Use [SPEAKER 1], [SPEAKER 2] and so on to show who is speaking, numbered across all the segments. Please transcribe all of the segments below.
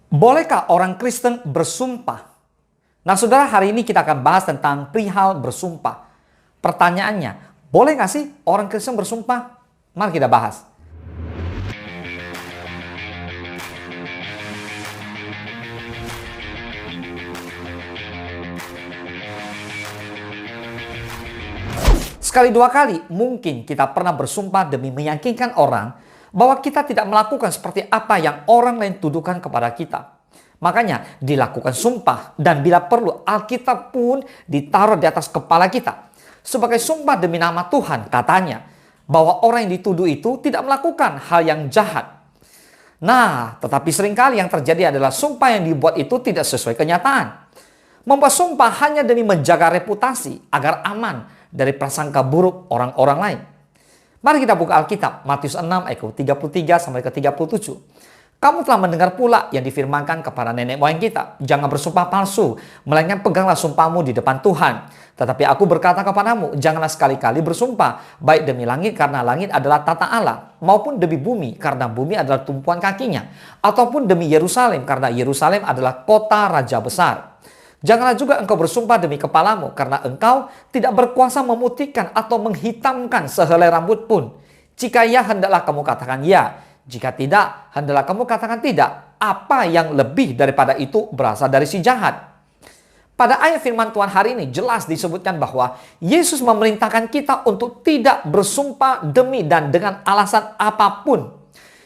[SPEAKER 1] Bolehkah orang Kristen bersumpah? Nah, saudara, hari ini kita akan bahas tentang perihal bersumpah. Pertanyaannya, boleh nggak sih orang Kristen bersumpah? Mari kita bahas. Sekali dua kali mungkin kita pernah bersumpah demi meyakinkan orang bahwa kita tidak melakukan seperti apa yang orang lain tuduhkan kepada kita. Makanya dilakukan sumpah, dan bila perlu Alkitab pun ditaruh di atas kepala kita. Sebagai sumpah demi nama Tuhan, katanya bahwa orang yang dituduh itu tidak melakukan hal yang jahat. Nah, tetapi seringkali yang terjadi adalah sumpah yang dibuat itu tidak sesuai kenyataan. Membuat sumpah hanya demi menjaga reputasi agar aman dari prasangka buruk orang-orang lain. Mari kita buka Alkitab, Matius 6 ayat 33 sampai ke 37. Kamu telah mendengar pula yang difirmankan kepada nenek moyang kita, jangan bersumpah palsu, melainkan peganglah sumpahmu di depan Tuhan. Tetapi aku berkata kepadamu, janganlah sekali-kali bersumpah, baik demi langit karena langit adalah tata Allah, maupun demi bumi karena bumi adalah tumpuan kakinya, ataupun demi Yerusalem karena Yerusalem adalah kota raja besar. Janganlah juga engkau bersumpah demi kepalamu, karena engkau tidak berkuasa memutihkan atau menghitamkan sehelai rambut pun. Jika ya, hendaklah kamu katakan ya. Jika tidak, hendaklah kamu katakan tidak. Apa yang lebih daripada itu berasal dari si jahat. Pada ayat firman Tuhan hari ini jelas disebutkan bahwa Yesus memerintahkan kita untuk tidak bersumpah demi dan dengan alasan apapun.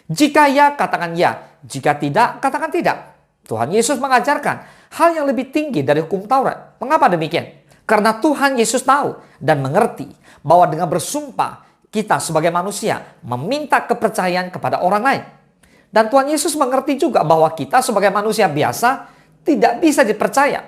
[SPEAKER 1] Jika ya, katakan ya. Jika tidak, katakan tidak. Tuhan Yesus mengajarkan hal yang lebih tinggi dari hukum Taurat. Mengapa demikian? Karena Tuhan Yesus tahu dan mengerti bahwa dengan bersumpah kita sebagai manusia meminta kepercayaan kepada orang lain. Dan Tuhan Yesus mengerti juga bahwa kita sebagai manusia biasa tidak bisa dipercaya.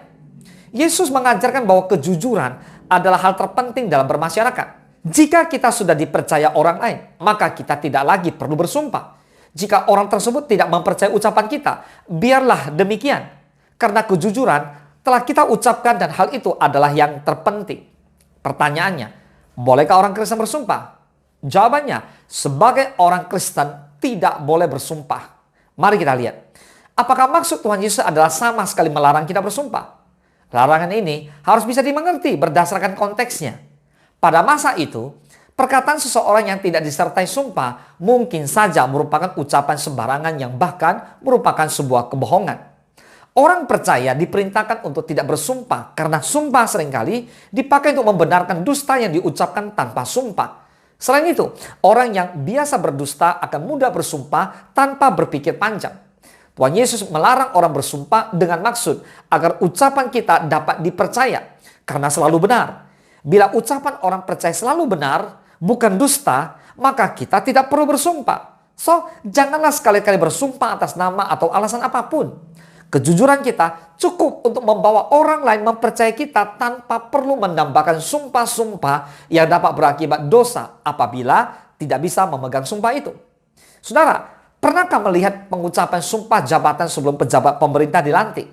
[SPEAKER 1] Yesus mengajarkan bahwa kejujuran adalah hal terpenting dalam bermasyarakat. Jika kita sudah dipercaya orang lain, maka kita tidak lagi perlu bersumpah. Jika orang tersebut tidak mempercayai ucapan kita, biarlah demikian. Karena kejujuran telah kita ucapkan dan hal itu adalah yang terpenting. Pertanyaannya, bolehkah orang Kristen bersumpah? Jawabannya, sebagai orang Kristen tidak boleh bersumpah. Mari kita lihat. Apakah maksud Tuhan Yesus adalah sama sekali melarang kita bersumpah? Larangan ini harus bisa dimengerti berdasarkan konteksnya. Pada masa itu, perkataan seseorang yang tidak disertai sumpah mungkin saja merupakan ucapan sembarangan yang bahkan merupakan sebuah kebohongan. Orang percaya diperintahkan untuk tidak bersumpah karena sumpah seringkali dipakai untuk membenarkan dusta yang diucapkan tanpa sumpah. Selain itu, orang yang biasa berdusta akan mudah bersumpah tanpa berpikir panjang. Tuhan Yesus melarang orang bersumpah dengan maksud agar ucapan kita dapat dipercaya karena selalu benar. Bila ucapan orang percaya selalu benar, bukan dusta, maka kita tidak perlu bersumpah. So, janganlah sekali-kali bersumpah atas nama atau alasan apapun. Kejujuran kita cukup untuk membawa orang lain mempercayai kita tanpa perlu menambahkan sumpah-sumpah yang dapat berakibat dosa apabila tidak bisa memegang sumpah itu. Saudara, pernahkah melihat pengucapan sumpah jabatan sebelum pejabat pemerintah dilantik?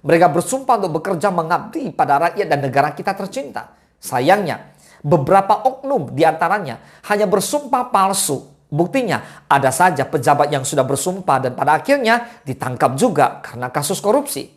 [SPEAKER 1] Mereka bersumpah untuk bekerja mengabdi pada rakyat dan negara kita tercinta. Sayangnya, beberapa oknum diantaranya hanya bersumpah palsu. Buktinya, ada saja pejabat yang sudah bersumpah dan pada akhirnya ditangkap juga karena kasus korupsi.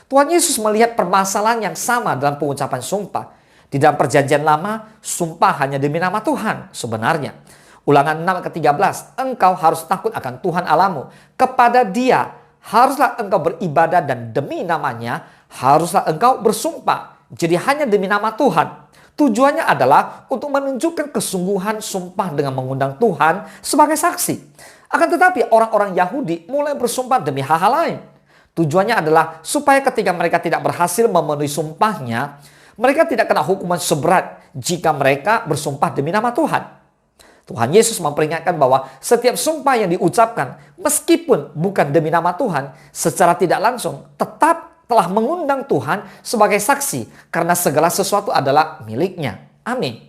[SPEAKER 1] Tuhan Yesus melihat permasalahan yang sama dalam pengucapan sumpah. Di dalam perjanjian lama, sumpah hanya demi nama Tuhan sebenarnya. Ulangan 6 ke 13, engkau harus takut akan Tuhan Allahmu. Kepada Dia haruslah engkau beribadah dan demi namanya haruslah engkau bersumpah. Jadi hanya demi nama Tuhan. Tujuannya adalah untuk menunjukkan kesungguhan sumpah dengan mengundang Tuhan sebagai saksi. Akan tetapi orang-orang Yahudi mulai bersumpah demi hal-hal lain. Tujuannya adalah supaya ketika mereka tidak berhasil memenuhi sumpahnya, mereka tidak kena hukuman seberat jika mereka bersumpah demi nama Tuhan. Tuhan Yesus memperingatkan bahwa setiap sumpah yang diucapkan meskipun bukan demi nama Tuhan, secara tidak langsung tetap telah mengundang Tuhan sebagai saksi karena segala sesuatu adalah miliknya. Amin.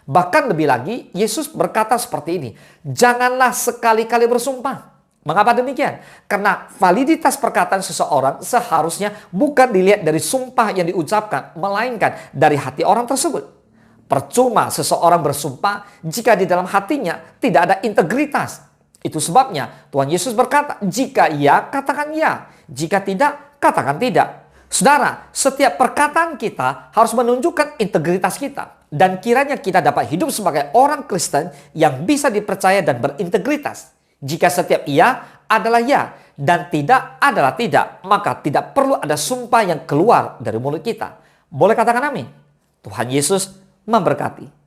[SPEAKER 1] Bahkan lebih lagi, Yesus berkata seperti ini, janganlah sekali-kali bersumpah. Mengapa demikian? Karena validitas perkataan seseorang seharusnya bukan dilihat dari sumpah yang diucapkan, melainkan dari hati orang tersebut. Percuma seseorang bersumpah jika di dalam hatinya tidak ada integritas. Itu sebabnya Tuhan Yesus berkata, jika iya, katakan iya. Jika tidak, katakan tidak. Saudara, setiap perkataan kita harus menunjukkan integritas kita. Dan kiranya kita dapat hidup sebagai orang Kristen yang bisa dipercaya dan berintegritas. Jika setiap iya adalah ya, dan tidak adalah tidak, maka tidak perlu ada sumpah yang keluar dari mulut kita. Boleh katakan amin? Tuhan Yesus memberkati.